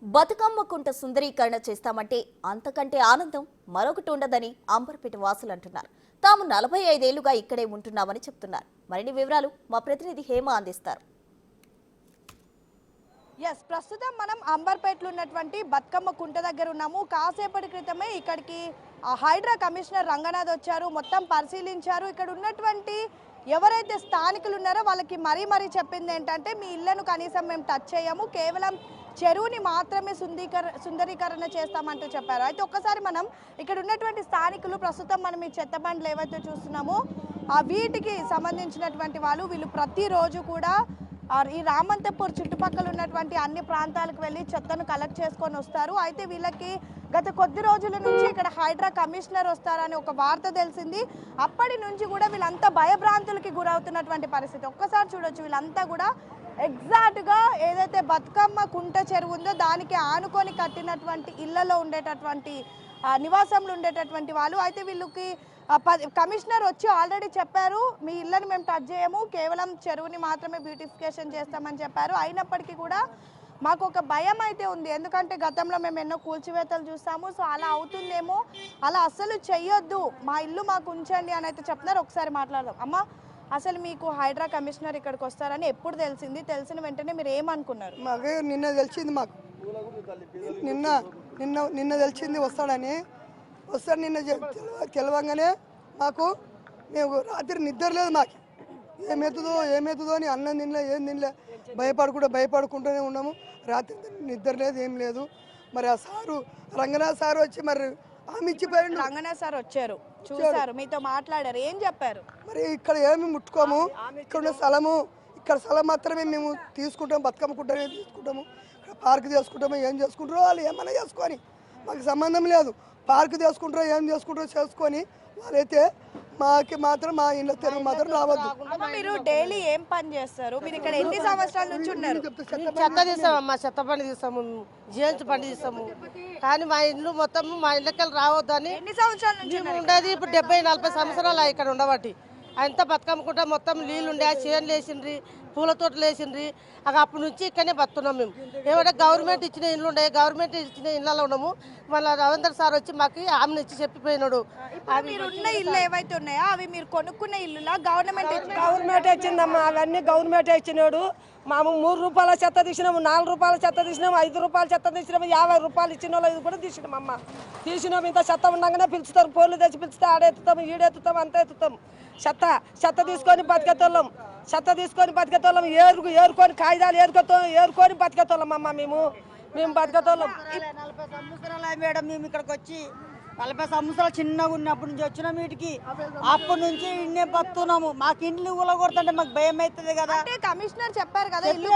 బతుకమ్మ కుంట సుందరీకరణ చేస్తామంటే అంతకంటే ఆనందం మరొకటి ఉండదని అంబర్పేట వాసులు అంటున్నారు. తాము 45 ఏళ్లుగా ఇక్కడే ఉంటున్నామని చెప్తున్నారు. మరిన్ని వివరాలు మా ప్రతినిధి హేమ అందిస్తారు. ప్రస్తుతం మనం అంబర్పేటలో ఉన్నటువంటి బతుకమ్మ కుంట దగ్గర ఉన్నాము. కాసేపటి క్రితమే ఇక్కడికి హైడ్రా కమిషనర్ రంగనాథ్ వచ్చారు, మొత్తం పరిశీలించారు. ఇక్కడ ఉన్నటువంటి ఎవరైతే స్థానికులు ఉన్నారో వాళ్ళకి మరీ చెప్పింది ఏంటంటే, మీ ఇళ్లను కనీసం మేము టచ్ చేయము, కేవలం చెరువుని మాత్రమే సుందరీకరణ చేస్తామంటూ చెప్పారు. అయితే ఒక్కసారి మనం ఇక్కడ ఉన్నటువంటి స్థానికులు, ప్రస్తుతం మనం ఈ చెత్త బండ్లు ఏవైతే చూస్తున్నామో వీటికి సంబంధించినటువంటి వీళ్ళు ప్రతిరోజు కూడా ఈ రామంతపూర్ చుట్టుపక్కల ఉన్నటువంటి అన్ని ప్రాంతాలకు వెళ్ళి చెత్తను కలెక్ట్ చేసుకొని వస్తారు. అయితే వీళ్ళకి గత కొద్ది రోజుల నుంచి ఇక్కడ హైడ్రా కమిషనర్ వస్తారని ఒక వార్త తెలిసింది. అప్పటి నుంచి కూడా వీళ్ళంతా భయభ్రాంతులకి గురవుతున్నటువంటి పరిస్థితి. ఒక్కసారి చూడొచ్చు, వీళ్ళంతా కూడా ఎగ్జాక్ట్గా ఏదైతే బతుకమ్మ కుంట చెరువు ఉందో దానికి ఆనుకొని కట్టినటువంటి ఇళ్లలో ఉండేటటువంటి నివాసంలో ఉండేటటువంటి వాళ్ళు. అయితే వీళ్ళకి కమిషనర్ వచ్చి ఆల్రెడీ చెప్పారు, మీ ఇళ్ళని మేము టచ్ చేయము, కేవలం చెరువుని మాత్రమే బ్యూటిఫికేషన్ చేస్తామని చెప్పారు. అయినప్పటికీ కూడా మాకు ఒక భయం అయితే ఉంది. ఎందుకంటే గతంలో మేము ఎన్నో కూల్చివేతలు చూస్తాము. సో అలా అవుతుందేమో, అలా అస్సలు చెయ్యొద్దు, మా ఇల్లు మాకు ఉంచండి అని అయితే చెప్తున్నారు. ఒకసారి మాట్లాడదాం. అమ్మ, అసలు మీకు హైడ్రా కమిషనర్ ఇక్కడికి వస్తారని ఎప్పుడు తెలిసింది? తెలిసిన వెంటనే మీరు ఏమనుకున్నారు? మాకు నిన్న తెలిసింది, మాకు నిన్న నిన్న నిన్న తెలిసింది వస్తాడని. వస్తాడు నిన్న తెలవంగానే మాకు మేము రాత్రి నిద్ర లేదు. మాకు ఏమవుతుందో అని అన్నం తినలే, ఏం తినలే, భయపడుకుంటూనే ఉన్నాము. రాత్రి నిద్ర లేదు, ఏం లేదు. మరి ఆ సారు రంగనాథ్ సార్ వచ్చి మరి ఆమె ఇచ్చిపోయాడు. రంగనాథ్ సార్ వచ్చారు, చూసారు, మీతో మాట్లాడారు, ఏం చెప్పారు? మరి ఇక్కడ ఏమి ముట్టుకోము, ఇక్కడ ఉన్న స్థలము, ఇక్కడ స్థలం మాత్రమే మేము తీసుకుంటాము, బతుకమ్మ కుంటనే తీసుకుంటాము, ఇక్కడ పార్క్ చేసుకుంటాము. ఏం చేసుకుంటారో వాళ్ళు ఏమైనా చేసుకొని మాకు సంబంధం లేదు. పార్క్ చేసుకుంటారో ఏం చేసుకుంటారో చేసుకొని వాళ్ళైతే మాకి మాత్రం మా ఇంట్లో తెలుగు మాత్రం రావద్దు. మీరు డైలీ ఏం పని చేస్తారు? మీరు ఇక్కడ ఎన్ని సంవత్సరాల నుంచి ఉన్నారు? చెత్త తీస్తామమ్మా, చెత్త బండి తీస్తాము, జీన్స్ బండి తీస్తాము. కానీ మా ఇల్లు మొత్తం మా ఇళ్ళకెళ్ళి రావద్దు అని. ఎన్ని సంవత్సరాల నుంచి ఉండేది? ఇప్పుడు 70-40 సంవత్సరాలు ఇక్కడ ఉండబట్టి. అంత బతుకమ్మకుంటా మొత్తం నీళ్ళు ఉండే, చేనులు వేసిండ్రి, పూల తోటలు వేసిండ్రి. అప్పటి నుంచి ఇక్కడనే బతున్నాం మేము. ఏమంటే గవర్నమెంట్ ఇచ్చిన ఇల్లు ఉండే, గవర్నమెంట్ ఇచ్చిన ఇళ్ళలో ఉన్నాము. మళ్ళీ రవీంద్ర సార్ వచ్చి మాకు ఆమెను ఇచ్చి చెప్పిపోయినాడు. మీరు ఉన్న ఇల్లు ఏవైతే ఉన్నాయో అవి మీరు కొనుక్కున్న ఇల్లులా గవర్నమెంట్ ఇచ్చిందమ్మా. అవన్నీ గవర్నమెంట్ ఇచ్చినాడు. మేము 3 రూపాయల చెత్త తీసినాము, 4 రూపాయల చెత్త తీసినాము, 5 రూపాయల చెత్త తీసినాము, 50 రూపాయలు ఇచ్చిన వాళ్ళు ఇది కూడా తీసినాం. అమ్మ తీసినాము. ఇంత చెత్త ఉండగానే పిలుస్తారు, పోలు తెచ్చి పిలిస్తే ఆడెత్తుతాము, ఈడెత్తుతాము, అంత ఎత్తుతాము. చెత్త తీసుకొని బతికేతోళ్ళం, ఏరుకొని కాగితాలు ఏరుకొని బతికేతోళ్ళం. అమ్మ మేము బతికేతోళ్ళం. 40 సంవత్సరాలు మేడం మేము ఇక్కడికి వచ్చి, 40 సంవత్సరాలు చిన్నగా ఉన్నప్పటి నుంచి వచ్చినాం వీటికి. అప్పటి నుంచి ఇన్నే బతున్నాము. మాకు ఇండ్లు కూలగొడుతుంటే మాకు భయం అవుతుంది కదా. అంటే కమిషనర్ చెప్పారు కదా ఇల్లు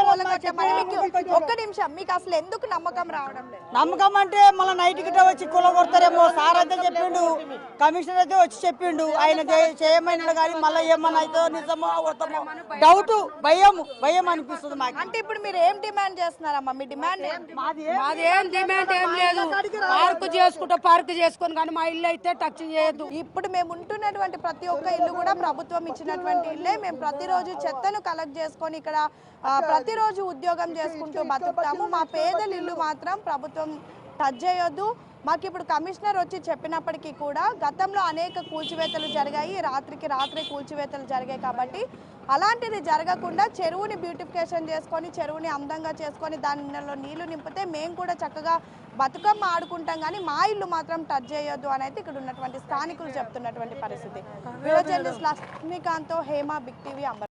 ఒక్క నిమిషం, మీకు అసలు ఎందుకు నమ్మకం రావడం లేదు? నమ్మకం అంటే మళ్ళీ నైట్ గిట్ట వచ్చి కూలగొడతారేమో. సార్ అయితే చెప్పిండు, కమిషనర్ అయితే వచ్చి చెప్పిండు, ఆయన చేయమన్నాడు. కానీ మళ్ళీ ఏమన్నా అయితే నిజమో డౌట్, భయం అనిపిస్తుంది మాకు. అంటే ఇప్పుడు మీరు ఏం డిమాండ్ చేస్తున్నారమ్మా? మీ డిమాండ్ మాదేం డిమాండ్ ఏం లేదు, పార్క్ చేసుకుంటాం కానీ మా ఇల్లు అయితే టచ్ చేయొద్దు. ఇప్పుడు మేము ఉంటున్నటువంటి ప్రతి ఒక్క ఇల్లు కూడా ప్రభుత్వం ఇచ్చినటువంటి ఇల్లే. మేము ప్రతిరోజు చెత్తను కలెక్ట్ చేసుకొని ఇక్కడ ప్రతిరోజు ఉద్యోగం చేసుకుంటూ బతుకుతాము. మా పేదల ఇల్లు మాత్రం ప్రభుత్వం టచ్ చేయొద్దు. మాకు ఇప్పుడు కమిషనర్ వచ్చి చెప్పినప్పటికీ కూడా గతంలో అనేక కూల్చివేతలు జరిగాయి, రాత్రికి రాత్రే కూల్చివేతలు జరిగాయి. కాబట్టి అలాంటిది జరగకుండా చెరువుని బ్యూటిఫికేషన్ చేసుకొని, చెరువుని అందంగా చేసుకొని దానిలో నీళ్లు నింపితే మేము కూడా చక్కగా బతుకమ్మ ఆడుకుంటాం. కానీ మా ఇల్లు మాత్రం టచ్ చేయొద్దు అని అయితే ఇక్కడ ఉన్నటువంటి స్థానికులు చెప్తున్నటువంటి పరిస్థితి. వీడియో జర్నలిస్ట్ లక్ష్మీకాంత్తో హేమ, బిగ్ టీవీ, అంబర్.